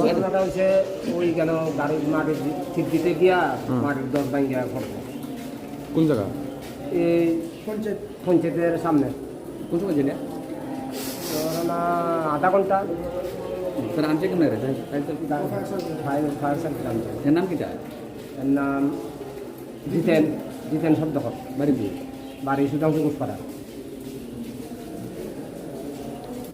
ঘটনাটা হচ্ছে ওই কেন গাড়ির মাটির ঠিক দিতে গিয়া মাটির দশ ভাঙ্গিয়া ঘটনা। কোন জায়গা? এই পঞ্চায়েতের সামনে। কোন সময় জেনে? আধা ঘন্টা। তার আনছে কেন রে? ফায়ার সার্ভিস আনছে। এর নাম কিটা? এর নাম জিতেন ৎসকর। বাড়ি কি? বাড়ি সুধাংশু ঘোষপাড়া।